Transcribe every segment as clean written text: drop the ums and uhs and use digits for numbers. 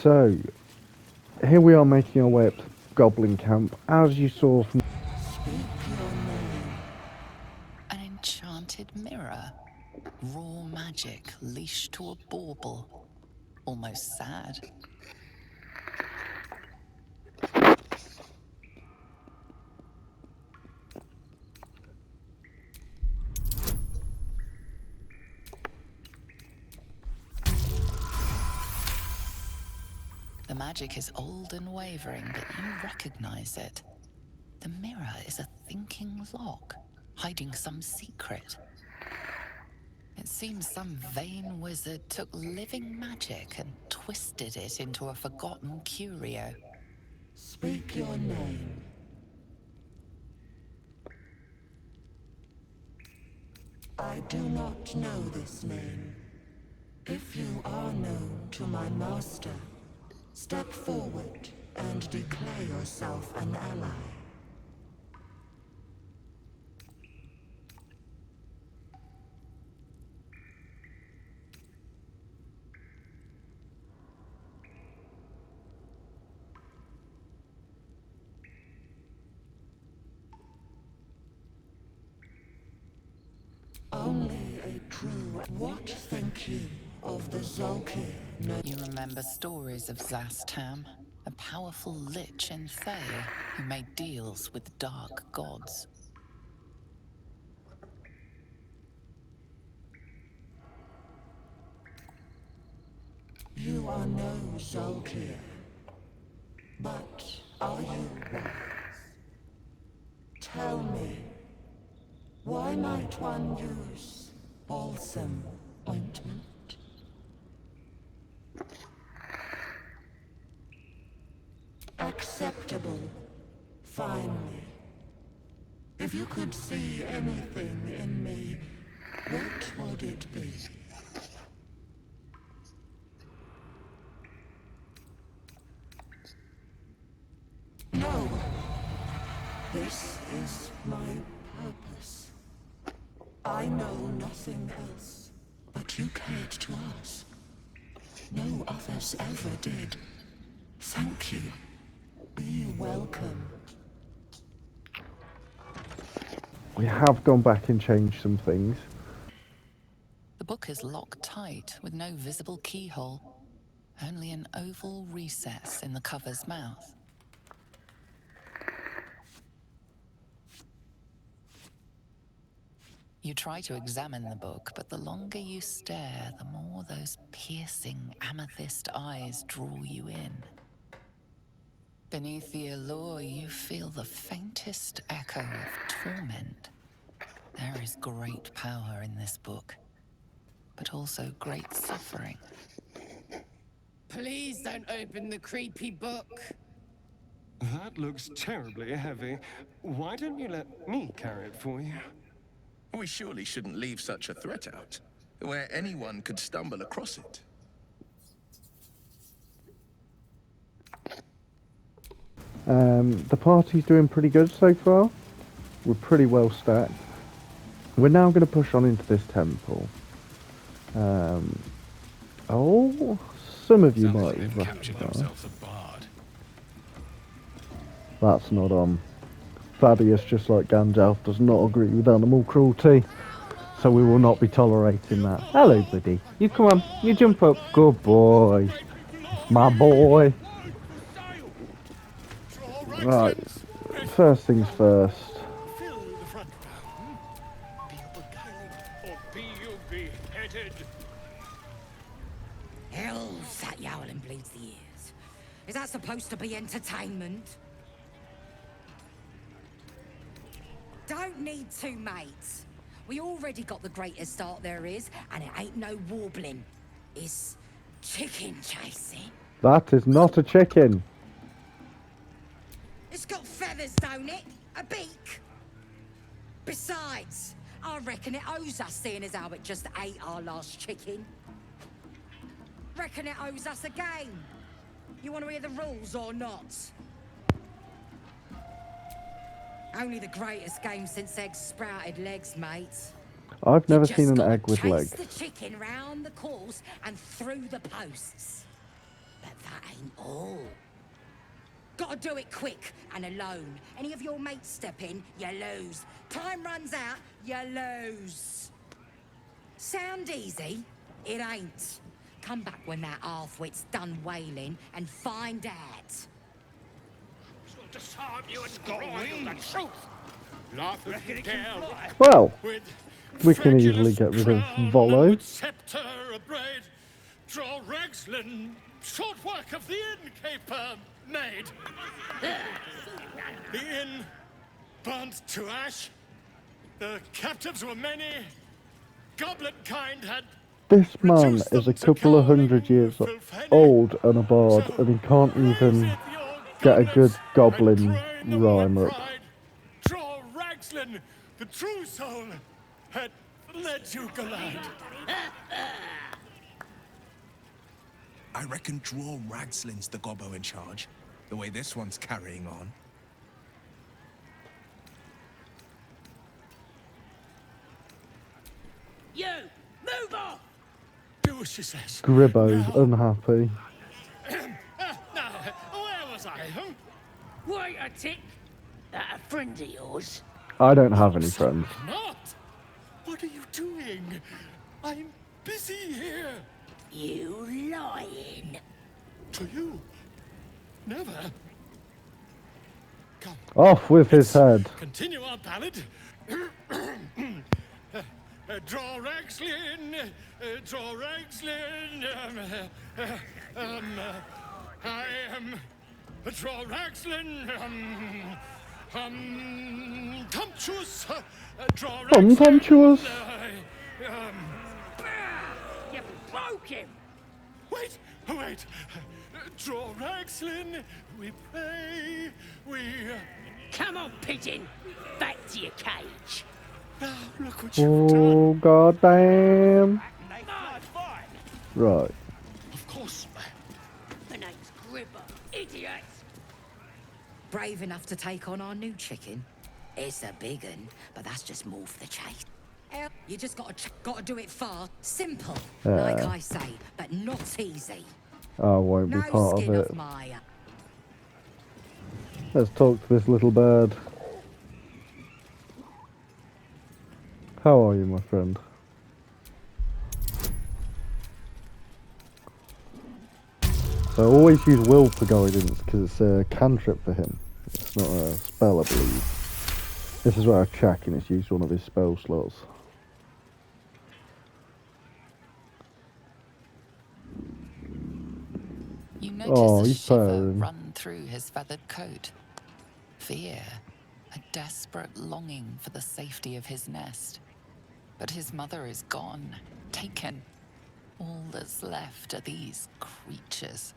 So, here we are making our way up to Goblin Camp. As you saw from... Speak your name. An enchanted mirror. Raw magic leashed to a bauble. Almost sad. The magic is old and wavering, but you recognize it. The mirror is a thinking lock, hiding some secret. It seems some vain wizard took living magic and twisted it into a forgotten curio. Speak your name. I do not know this name. If you are known to my master, step forward and declare yourself an ally. Only a true... What think you of the Zolkir? You remember stories of Zastam, a powerful lich in Thale who made deals with dark gods. You are no Zolkir, but are you wise? Tell me, why might one use balsam ointment? Acceptable, finally. If you could see anything in me, what would it be? No. This is my purpose. I know nothing else, but you cared to ask. No others ever did. Thank you. Be welcome. We have gone back and changed some things. The book is locked tight with no visible keyhole, only an oval recess in the cover's mouth. You try to examine the book, but the longer you stare, the more those piercing amethyst eyes draw you in. Beneath the allure, you feel the faintest echo of torment. There is great power in this book, but also great suffering. Please don't open the creepy book. That looks terribly heavy. Why don't you let me carry it for you? We surely shouldn't leave such a threat out, where anyone could stumble across it. The party's doing pretty good so far. We're pretty well stacked. We're now going to push on into this temple. Oh, some of you might have recognized. That's not on. Thaddeus, just like Gandalf, does not agree with animal cruelty, so we will not be tolerating that. Hello, buddy. You come on. You jump up. Good boy. My boy. Right. First things first. Hell's that yowling bleeds the ears. Is that supposed to be entertainment? Don't need two mates. We already got the greatest art there is, and it ain't no warbling. It's chicken chasing. That is not a chicken. It's got feathers, don't it? A beak. Besides, I reckon it owes us, seeing as how it just ate our last chicken. Reckon it owes us a game. You want to hear the rules or not? Only the greatest game since eggs sprouted legs, mate. I've never You seen just an gotta egg with chase legs. the chicken round the course and through the posts. But that ain't ain't all. Gotta do it quick and alone. Any of your mates step in, you lose. Time runs out, you lose. Sound easy? It ain't. Come back when that half-wit's done wailing and find out. Disarm you and broil you the truth. Laugh if you dare. Well, With we can easily get rid of Volo. Scepter ablaze, draw Ragslin, short work of the innkeeper made. The inn burnt to ash. The captives were many. Goblin kind had This man is a couple of hundred years old and a bard, and he can't even get a good goblin rhyme up. Draw Ragslin, the true soul, had led you glide. I reckon Draw Ragslin's the gobbo in charge, the way this one's carrying on. You! Move off! Do as she says. Gribbo's unhappy. Now, where was I? Huh? Wait a tick! That a friend of yours? I don't have any friends. Not! What are you doing? I'm busy here. You lying! To you? Never. Come. Off with his head. Continue our ballad. Draw Ragslin, draw Ragslin. I am Draw Ragslin. Tumptuous. Draw Ragslin. Tumptuous. You broke him! Wait, wait. Draw Ragslin. We pray. We. Come on, pigeon! Back to your cage! Now look what you've done. Oh, goddamn. Right. Of course. The name's Gribber, idiot! Brave enough to take on our new chicken? It's a big un, but that's just more for the chase. You just gotta do it fast, simple, like I say, but not easy. I won't be No part of skin it. off my. Let's talk to this little bird. How are you, my friend? So I always use will for guidance because it's a cantrip for him. It's not a spell, I believe. This is where I check and it's used one of his spell slots. You notice Oh, a he's shiver purring. run through his feathered coat. Fear, a desperate longing for the safety of his nest. But his mother is gone, taken. All that's left are these creatures.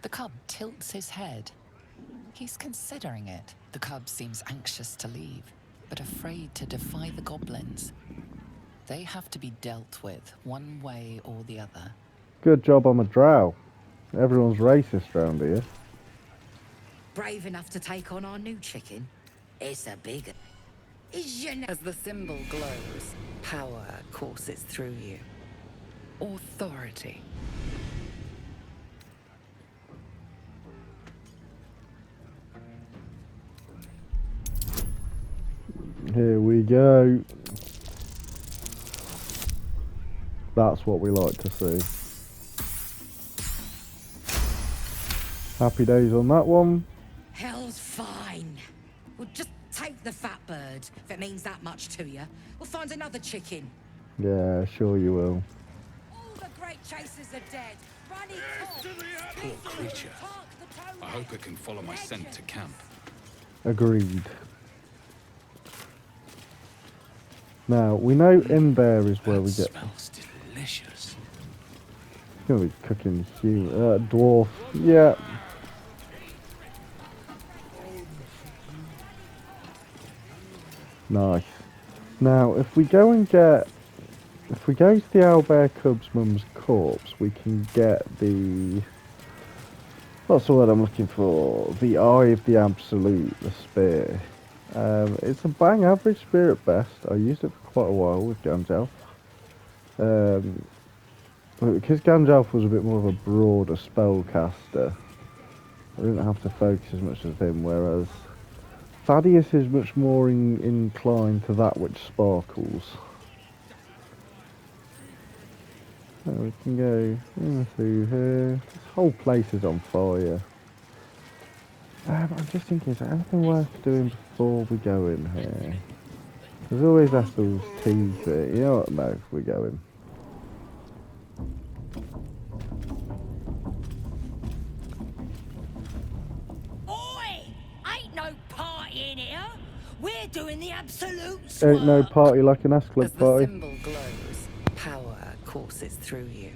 The cub tilts his head. He's considering it. The cub seems anxious to leave, but afraid to defy the goblins. They have to be dealt with one way or the other. Good job I'm a drow. Everyone's racist round here. Brave enough to take on our new chicken? It's a big un. Is your As the symbol glows, power courses through you. Authority. Here we go. That's what we like to see. Happy days on that one. Hell's fine. We'll just take the fat bird, if it means that much to you. We'll find another chicken. Yeah, sure you will. All the great chasers are dead. Runny Poor creature. I hope it can follow my scent to camp. Agreed. Now, we know in there is where we get... Smells delicious. Gonna be cooking dwarf. Yeah. Nice. Now, if we go and get... If we go to the owlbear cub's mum's corpse, we can get the... What's the word I'm looking for? The Eye of the Absolute, the spear. It's a bang average spear at best. I used it for quite a while with Gantel. But because Gandalf was a bit more of a broader spellcaster, I didn't have to focus as much as him, whereas Thaddeus is much more inclined to that which sparkles. So we can go through here. This whole place is on fire. I'm just thinking, is there anything worth doing before we go in here? There's always Ethel's teeth here. You know what, no, we're going. Oi! Ain't no party in here. We're doing the absolute Ain't no swerve. party like an Askeladd As the party. symbol glows, power courses through you.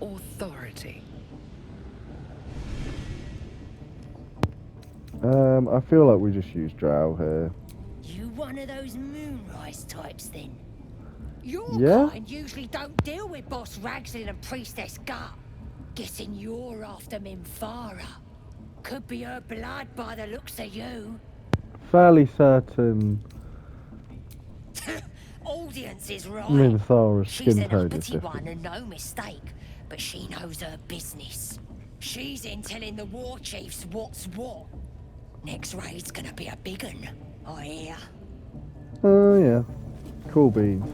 Authority. I feel like we just use Drow here. You one of those moonrise types then? Your Yeah? kind usually don't deal with Boss Ragslin and Priestess Gut. Guessing you're after Minfara. Could be her blood by the looks of you. Fairly certain Audience is right. Minthara's She's skin an tone is uppity one different. and no mistake, but she knows her business. She's in telling the war chiefs what's what. Next raid's gonna be a big un, I hear. Oh yeah, cool beans.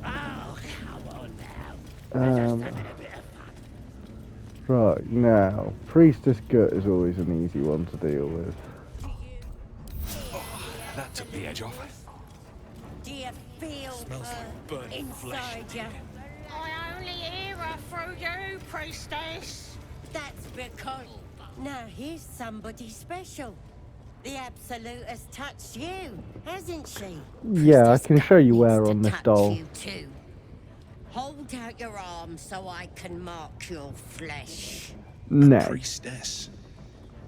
Oh, come on now. We're just having a bit of fun. Right, now, Priestess Gut is always an easy one to deal with. That took the edge off. Do you feel burnt inside you? I only hear her through you, priestess. That's because now here's somebody special. The Absolute has touched you, hasn't she? Yeah, I can show you Needs where to on this touch doll. You too. Hold out your arm so I can mark your flesh. No. Priestess.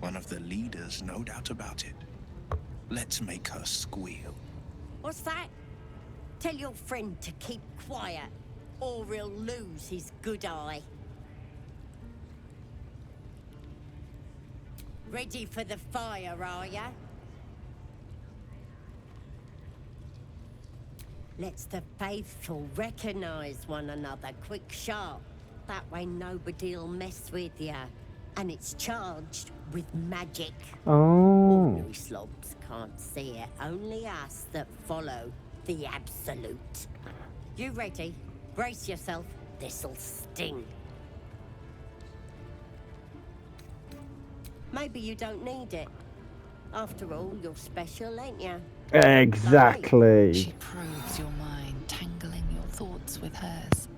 One of the leaders, no doubt about it. Let's make her squeal. What's that? Tell your friend to keep quiet, or he'll lose his good eye. Ready for the fire, are ya? Let's the faithful recognize one another quick sharp. That way nobody'll mess with ya. And it's charged with magic. Oh. Ordinary slobs can't see it. Only us that follow the Absolute. You ready? Brace yourself. This'll sting. Maybe you don't need it. After all, you're special, ain't ya? Exactly. She probes your mind, tangling your thoughts with hers.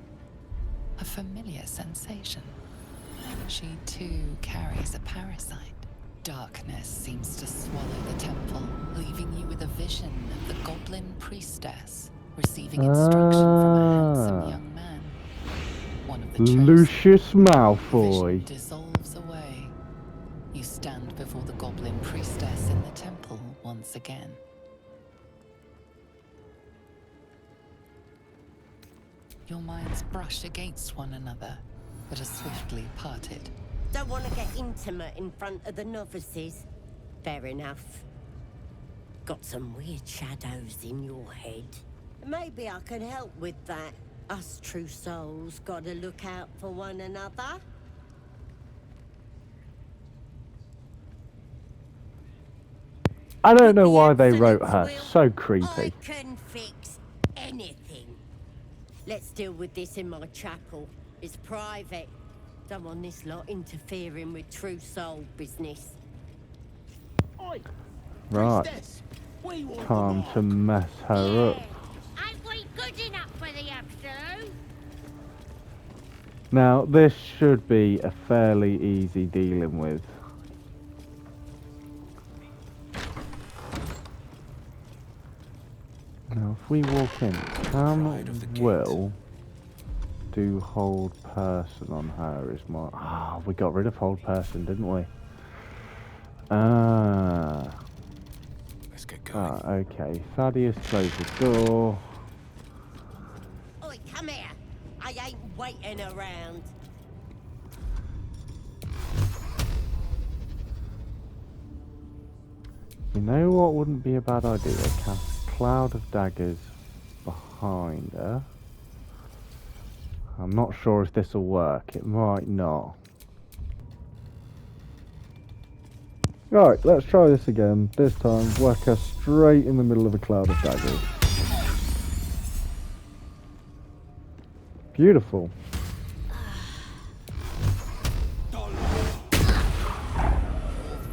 A familiar sensation. She too carries a parasite. Darkness seems to swallow the temple, leaving you with a vision of the goblin priestess receiving instruction from a handsome young man. One of the chosen. Lucius The Malfoy. vision dissolves away. You stand before the goblin priestess in the temple once again. Your minds brush against one another, but are swiftly parted. Don't want to get intimate in front of the novices. Fair enough. Got some weird shadows in your head. Maybe I can help with that. Us true souls gotta look out for one another. I don't know why they Absolute wrote her will. so I creepy. can fix anything. Let's deal with this in my chapel. It's private. Don't want this lot interfering with true soul business. Oi, Right, priestess. We want time the to mark. mess her up. Ain't we good enough for the Absolute? Now, this should be a fairly easy dealing with. Now, if we walk in, will do hold person on her is my... Ah, we got rid of hold person, didn't we? Ah. Let's get going. Ah, okay. Thaddeus closed the door. Oi, come here. I ain't waiting around. You know what wouldn't be a bad idea? Cast Cloud of Daggers behind her. I'm not sure if this will work. It might not. Right, let's try this again. This time, whack her straight in the middle of a cloud of daggers. Beautiful.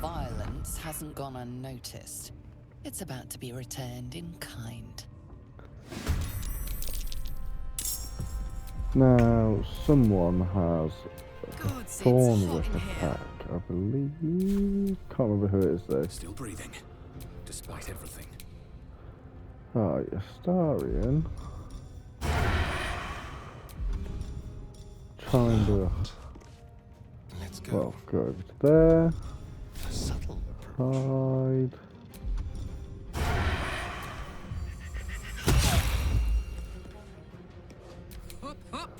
Violence hasn't gone unnoticed. It's about to be returned in kind. Now, someone has a God, it's thorn hot whip in here. attack, I believe. Can't remember who it is though. Still breathing, despite everything. Right, Astarion. Try and do a... Let's go. Well, go over to there. A subtle Hide. Hop, hop.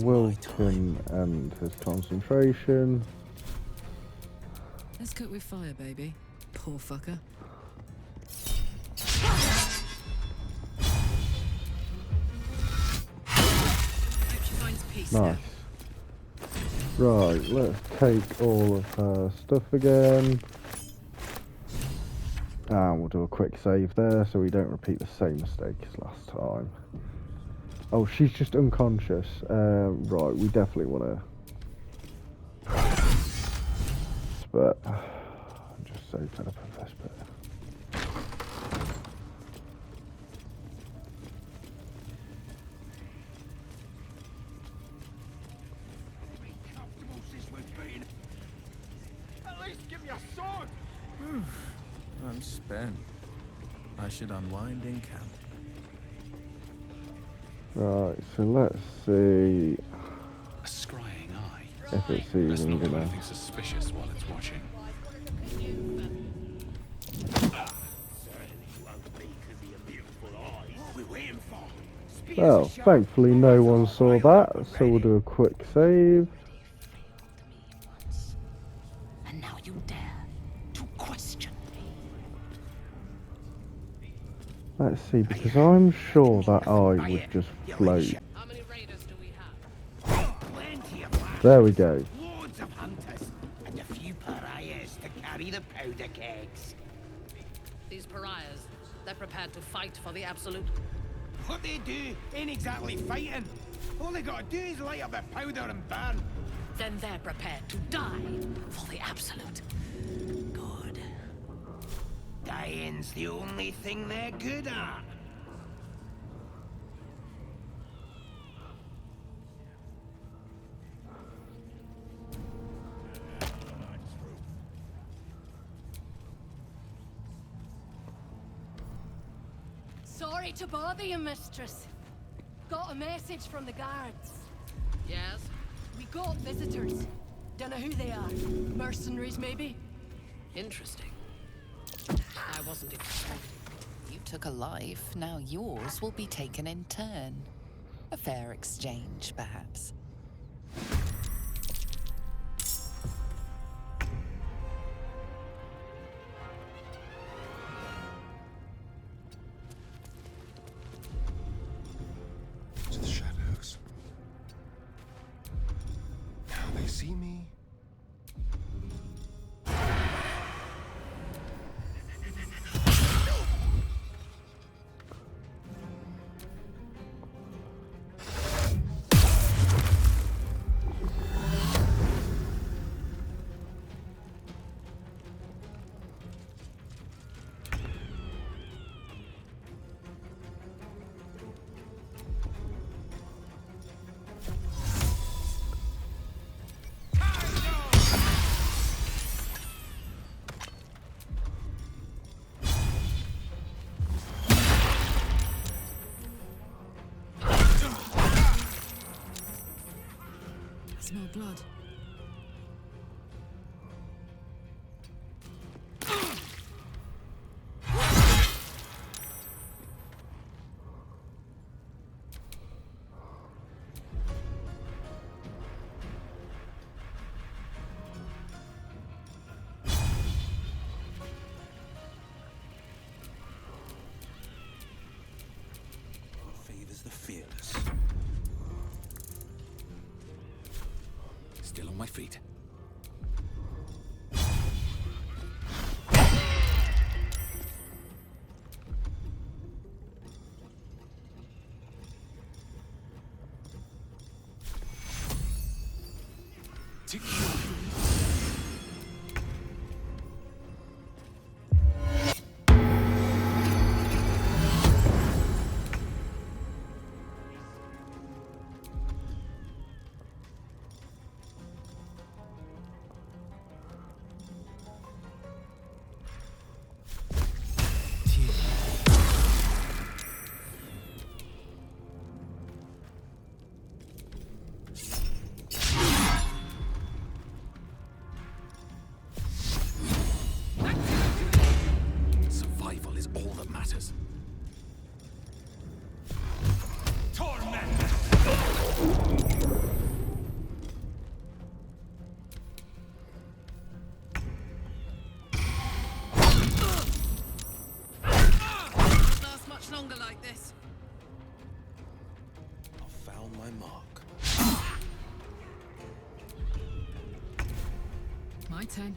Wilton and his concentration. Let's cook with fire, baby. Poor fucker. Hope she finds peace Nice. Right, let's take all of her stuff again. And we'll do a quick save there so we don't repeat the same mistake as last time. Oh, she's just unconscious. Right, we definitely want to... But... just save that up for this bit. At least give me a sword! I'm spent. I should unwind in camp. Right, so let's see A scrying eye. if it Let's sees not do anything. anything suspicious while it's watching. Well, thankfully no one saw that, so we'll do a quick save. And now you dare to question me. Let's see, because I'm sure that eye would just float. How many raiders do we have? Plenty of fire. There we go. Loads of hunters, and a few pariahs to carry the powder kegs. These pariahs, they're prepared to fight for the Absolute. What they do ain't exactly fighting. All they gotta do is light up the powder and burn. Then they're prepared to die for the Absolute. Good. Dying's the only thing they're good at. Sorry to bother you, mistress. Got a message from the guards. Yes? We got visitors. Don't know who they are. Mercenaries, maybe? Interesting. I wasn't expecting. You took a life, now yours will be taken in turn. A fair exchange, perhaps. To the shadows. Now they see me. I smell blood. on my feet. Survival is all that matters. Last much longer like this. I found my mark. My turn.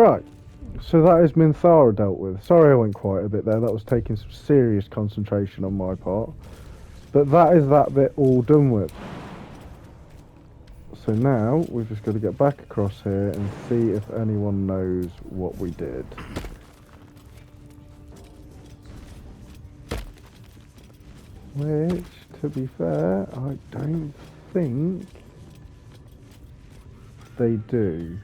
Right. So that is Minthara dealt with. Sorry I went quiet a bit there. That was taking some serious concentration on my part. But that is that bit all done with. So now we've just got to get back across here and see if anyone knows what we did. Which, to be fair, I don't think they do.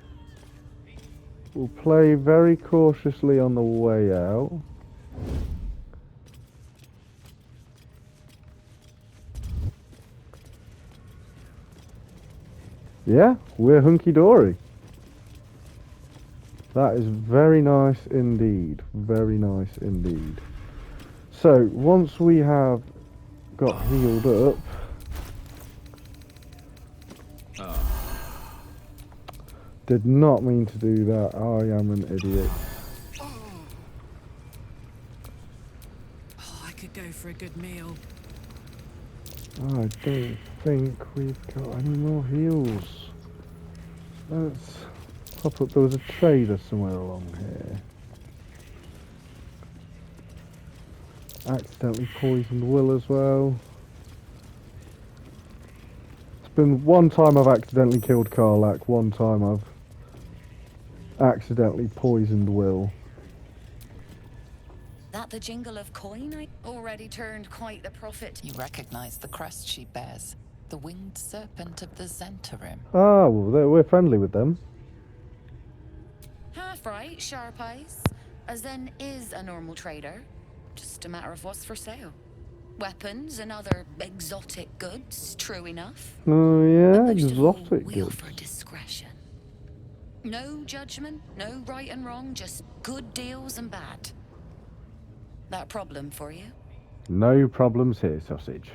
We'll play very cautiously on the way out. Yeah, we're hunky-dory. That is very nice indeed. Very nice indeed. So, once we have got healed up... Did not mean to do that. I am an idiot. Oh, I could go for a good meal. I don't think we've got any more heals. Let's pop up. There was a trader somewhere along here. Accidentally poisoned Will as well. It's been one time I've accidentally killed Karlak, one time I've accidentally poisoned Will. That the jingle of coin? I already turned quite the prophet. You recognize the crest she bears, the winged serpent of the Zentarim. Ah, well, we're friendly with them. Half right, sharp eyes. As then is a normal trader. Just a matter of what's for sale. Weapons and other exotic goods, true enough. Oh yeah, But most of all, exotic we goods. offer discretion. No judgment, no right and wrong, just good deals and bad. That a problem for you? No problems here, sausage.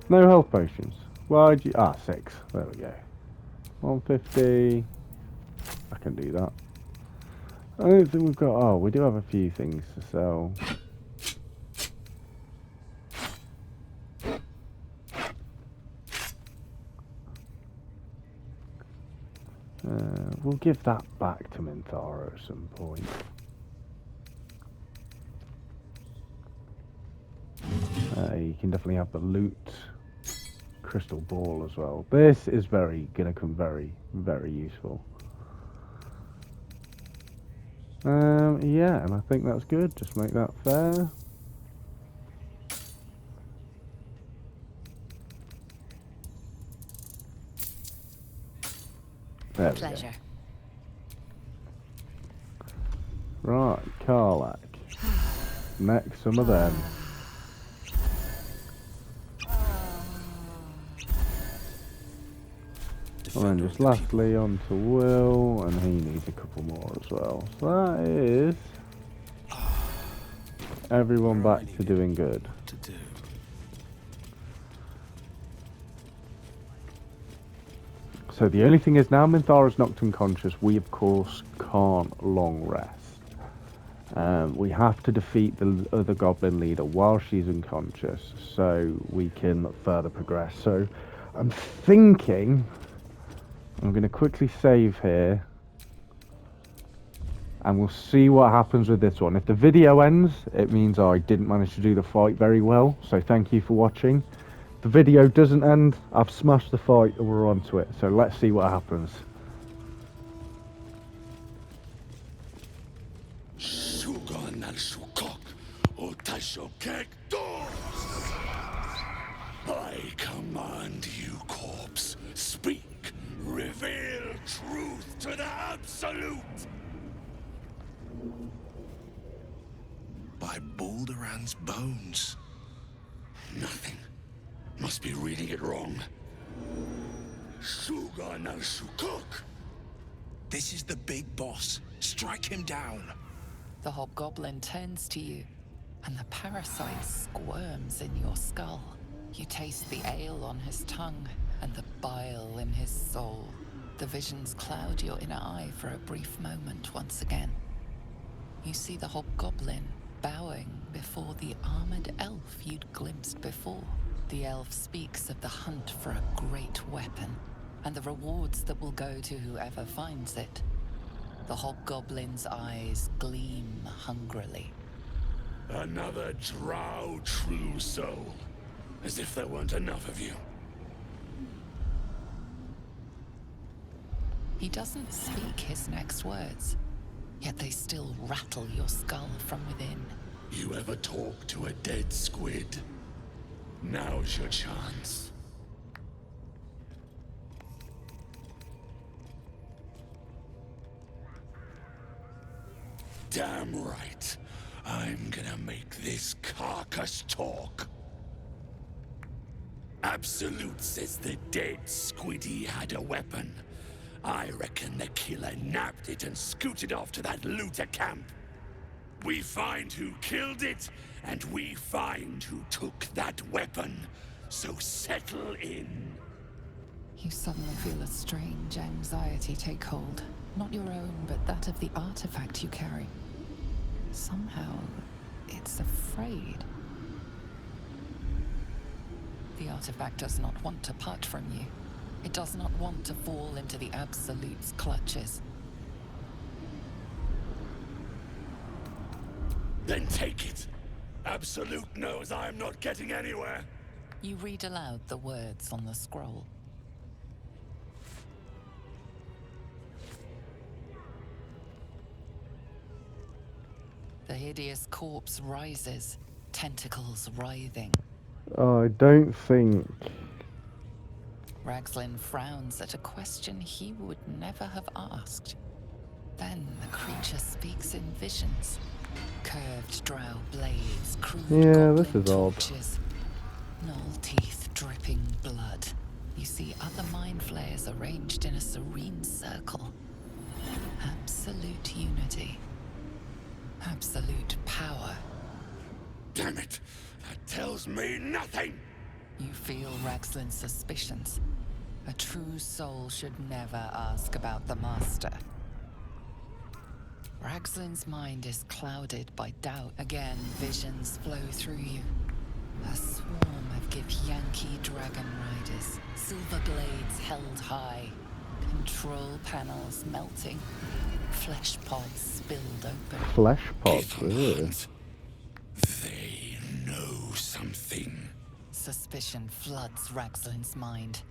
No health potions. Why'd you... Ah, 6. There we go. 150. I can do that. I don't think we've got... Oh, we do have a few things to sell. We'll give that back to Minthara at some point. You can definitely have the loot. Crystal ball as well. This is going to come very, very useful. Yeah, and I think that's good. Just make that fair. There we go. Pleasure. Right, Karlak. Next, some of them. And then just lastly on to Will, and he needs a couple more as well. So that is everyone back to doing good. So the only thing is now Minthara's knocked unconscious, we of course can't long rest. We have to defeat the other goblin leader while she's unconscious so we can further progress. So I'm thinking I'm going to quickly save here and we'll see what happens with this one. If the video ends, it means I didn't manage to do the fight very well, so thank you for watching. If the video doesn't end, I've smashed the fight and we're onto it, so let's see what happens. I command you, corpse. Speak. Reveal truth to the absolute. By Balduran's bones. Nothing. Must be reading it wrong. Suga no Sukuk. This is the big boss. Strike him down. The hobgoblin turns to you, and the parasite squirms in your skull. You taste the ale on his tongue, and the bile in his soul. The visions cloud your inner eye for a brief moment once again. You see the hobgoblin bowing before the armored elf you'd glimpsed before. The elf speaks of the hunt for a great weapon, and the rewards that will go to whoever finds it. The hobgoblin's eyes gleam hungrily. Another drow true soul. As if there weren't enough of you. He doesn't speak his next words, yet they still rattle your skull from within. You ever talk to a dead squid? Now's your chance. Damn right. I'm gonna make this carcass talk. Absolute says the dead squiddy had a weapon. I reckon the killer nabbed it and scooted off to that looter camp. We find who killed it, and we find who took that weapon. So settle in. You suddenly feel a strange anxiety take hold. Not your own, but that of the artifact you carry. Somehow, it's afraid. The artifact does not want to part from you. It does not want to fall into the Absolute's clutches. Then take it. Absolute knows I'm not getting anywhere. You read aloud the words on the scroll. The hideous corpse rises, tentacles writhing. I don't think... Ragslin frowns at a question he would never have asked. Then the creature speaks in visions. Curved drow blades, crude this goblin is odd. torches, null teeth dripping blood. You see other mind flayers arranged in a serene circle. Absolute unity. Absolute power. Damn it! That tells me nothing! You feel Ragslin's suspicions. A true soul should never ask about the Master. Ragslin's mind is clouded by doubt. Again, visions flow through you. A swarm of Githyanki dragon riders, silver blades held high, control panels melting, flesh pods spilled open. Flesh pods, really? They know something. Suspicion floods Ragslin's mind.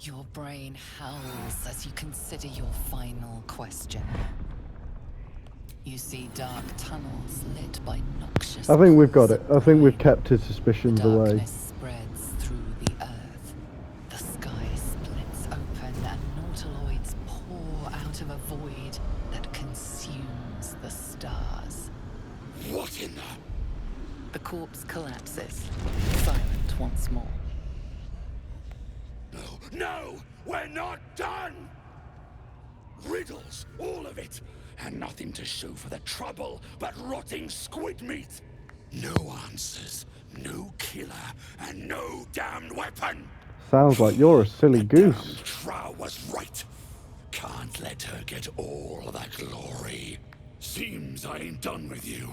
Your brain howls as you consider your final question. You see dark tunnels lit by noxious... I think we've got it. I think we've kept his suspicions away. Darkness spreads through the earth. The sky splits open and nautiloids pour out of a void that consumes the stars. What in the... The corpse collapses, silent once more. No! We're not done! Riddles, all of it, and nothing to show for the trouble but rotting squid meat. No answers, no killer, and no damned weapon. Sounds like you're a silly goose. Drow was right. Can't let her get all that glory. Seems I ain't done with you.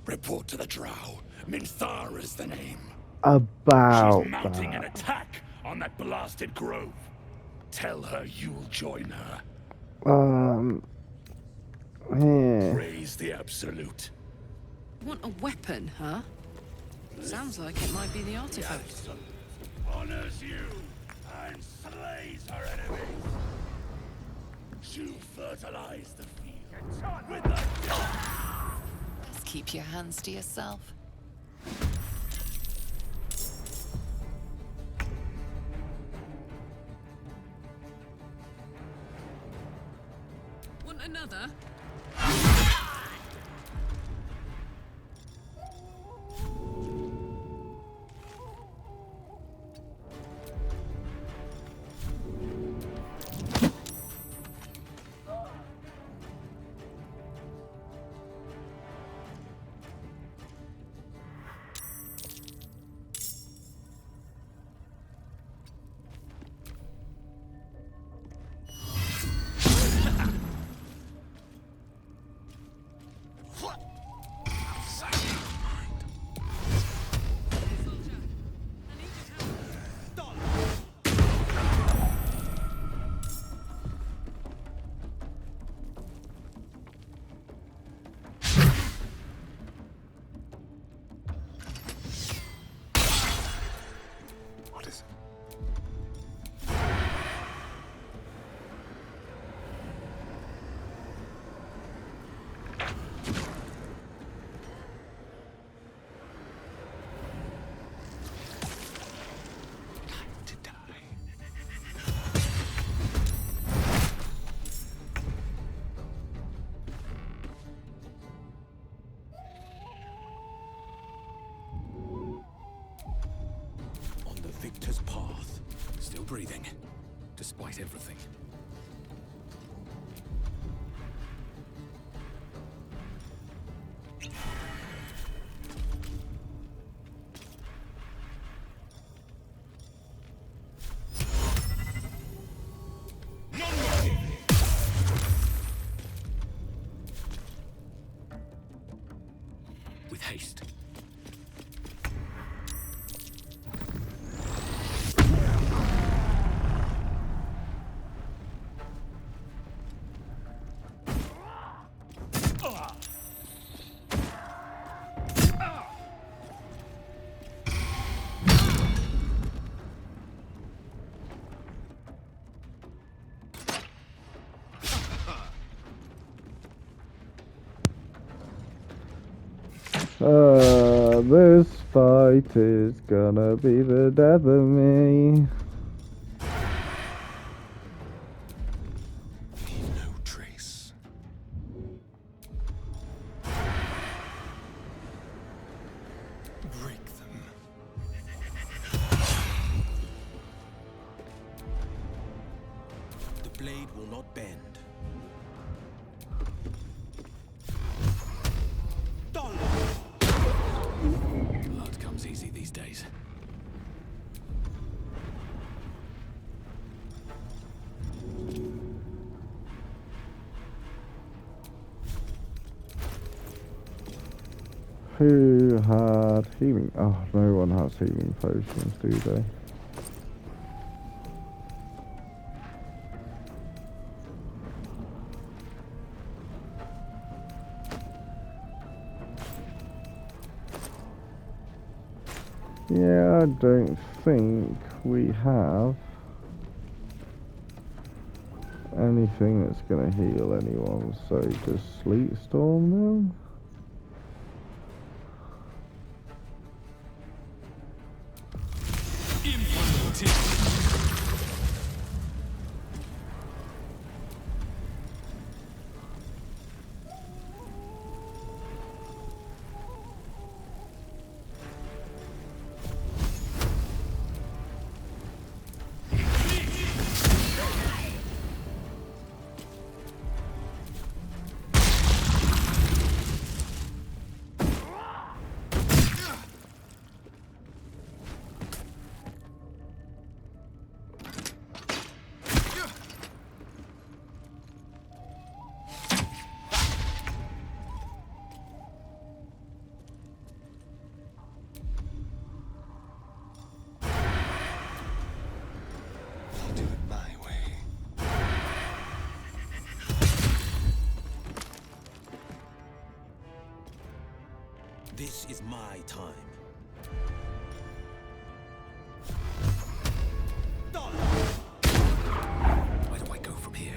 Report to the Drow. Minthara's the name. About She's mounting that. an attack on that blasted grove. Tell her you'll join her. Yeah. Praise the Absolute. Want a weapon, huh? Sounds like it might be the artifact. Honors you and slays her enemies. She'll fertilize the field with the... Just keep your hands to yourself. Want another? breathing, despite everything. With haste. This fight is gonna be the death of me. Leave no trace. Break them. The blade will not bend. Blood comes easy these days. Who had healing? Oh, no one has healing potions, do they? Yeah, I don't think we have anything that's gonna heal anyone, so just Sleet Storm them. I'll do it my way. This is my time. Where do I go from here?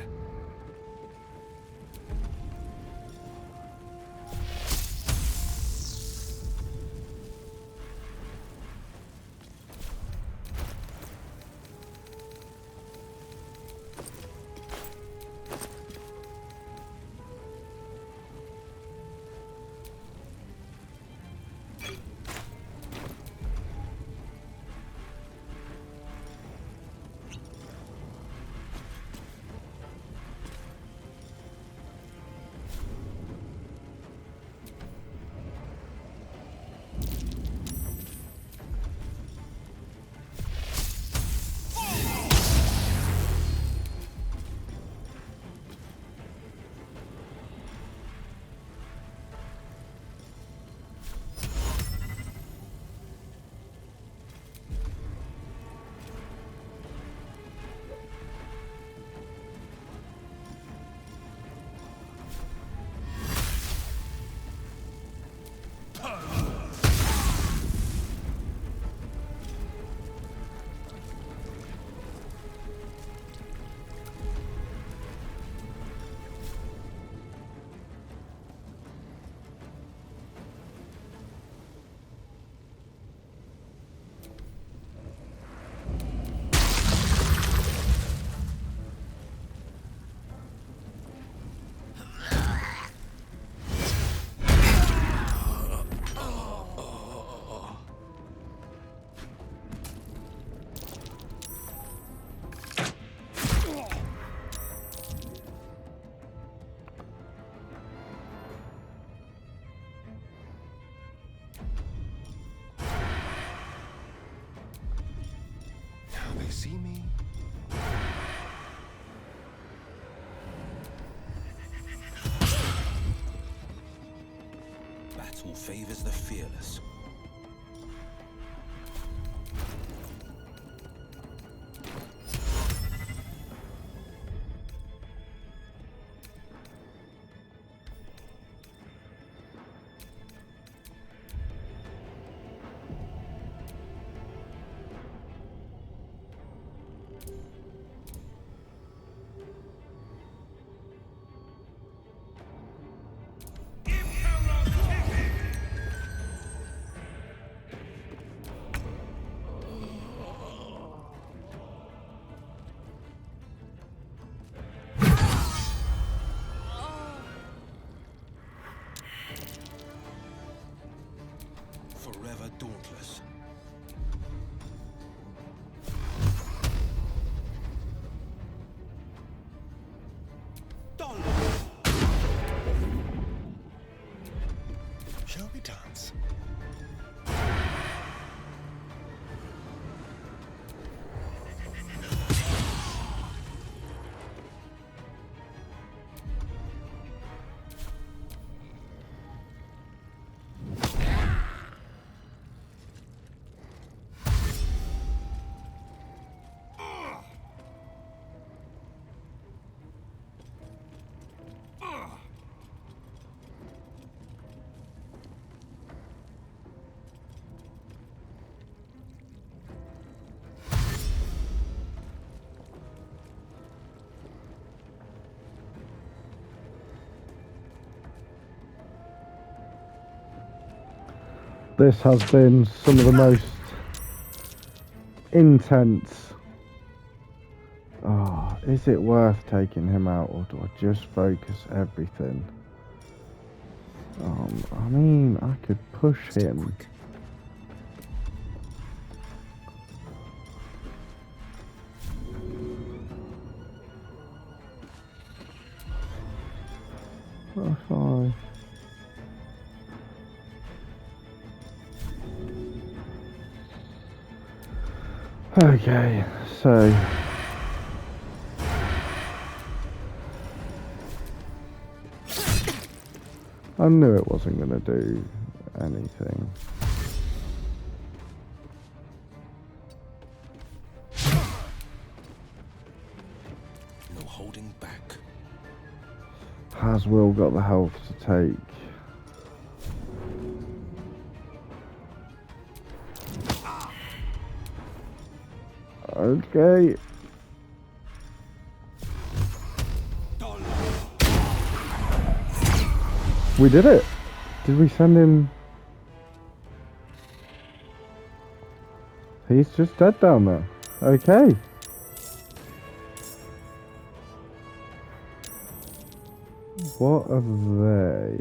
see me? Battle favors the fearless. Forever dauntless. Shall we dance? This has been some of the most intense. Oh, is it worth taking him out, or do I just focus everything? I mean, I could push him. Oh, fine. Okay, so I knew it wasn't going to do anything. No holding back. Has Will got the health to take? Okay. We did it. Did we send him? He's just dead down there. Okay. What are they?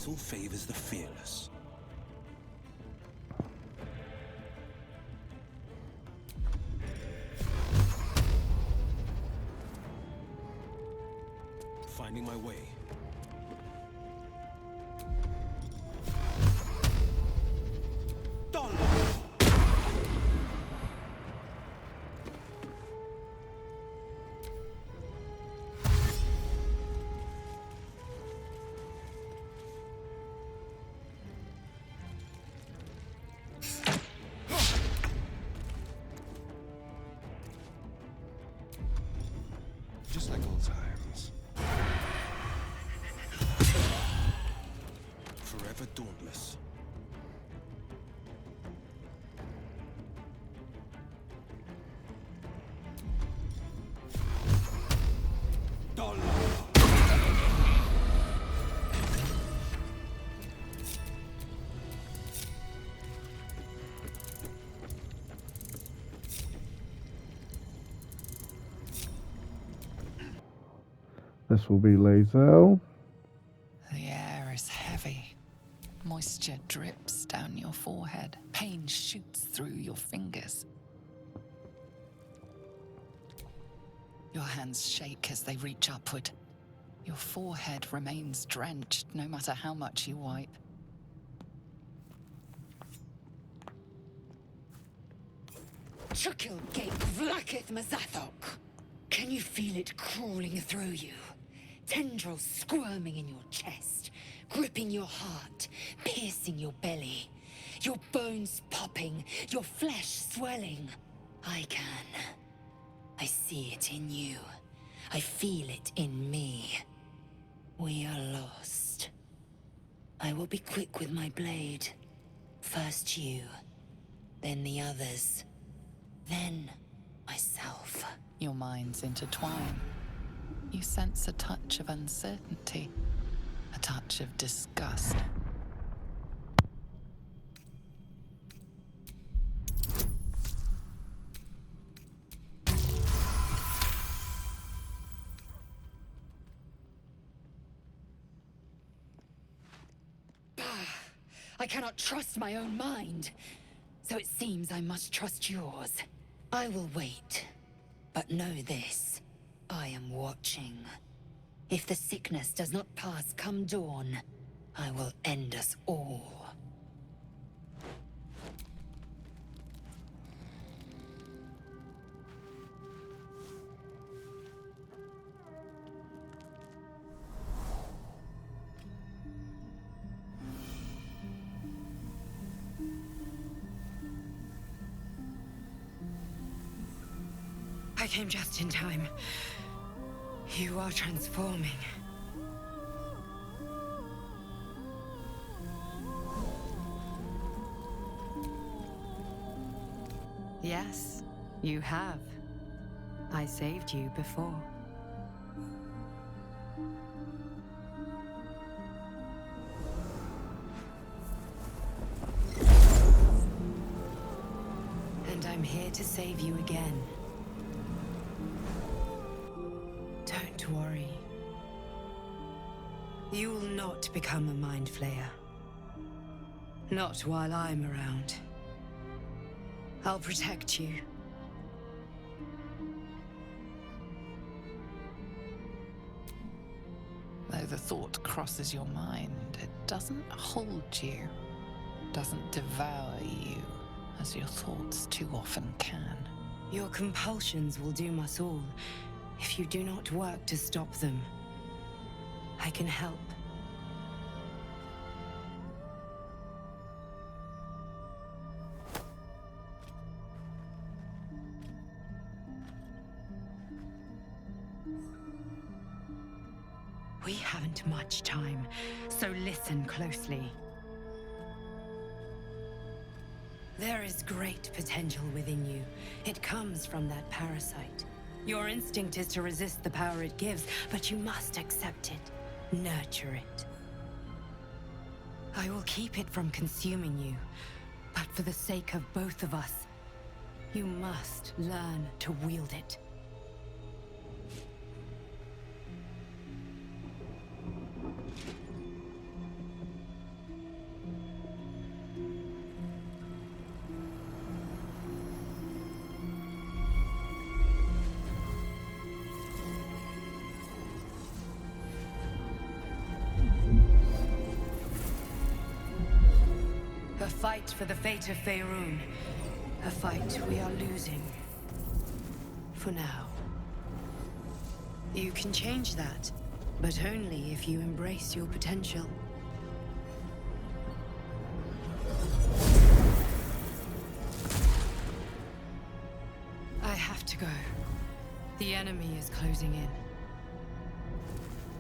Battle favors the fearless. Finding my way. Just like old times. Forever dauntless. This will be Lazel. The air is heavy. Moisture drips down your forehead. Pain shoots through your fingers. Your hands shake as they reach upward. Your forehead remains drenched no matter how much you wipe. Chukil gate vlakith mazathok. Can you feel it crawling through you? Tendrils squirming in your chest, gripping your heart, piercing your belly. Your bones popping, your flesh swelling. I can. I see it in you. I feel it in me. We are lost. I will be quick with my blade. First you, then the others, then myself. Your minds intertwine. You sense a touch of uncertainty, a touch of disgust. I cannot trust my own mind, so it seems I must trust yours. I will wait, but know this. I am watching. If the sickness does not pass come dawn, I will end us all. I came just in time. You are transforming. Yes, you have. I saved you before. And I'm here to save you again. Don't worry. You will not become a mind flayer. Not while I'm around. I'll protect you. Though the thought crosses your mind, it doesn't hold you, doesn't devour you, as your thoughts too often can. Your compulsions will doom us all, if you do not work to stop them. I can help. We haven't much time, so listen closely. There is great potential within you. It comes from that parasite. Your instinct is to resist the power it gives, but you must accept it, nurture it. I will keep it from consuming you, but for the sake of both of us, you must learn to wield it. fight for the fate of Faerun. A fight we are losing. For now. You can change that, but only if you embrace your potential. I have to go. The enemy is closing in.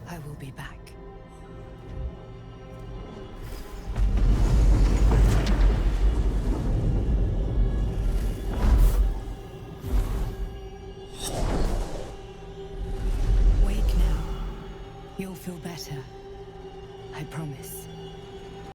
I will be back. Wake now. You'll feel better. I promise.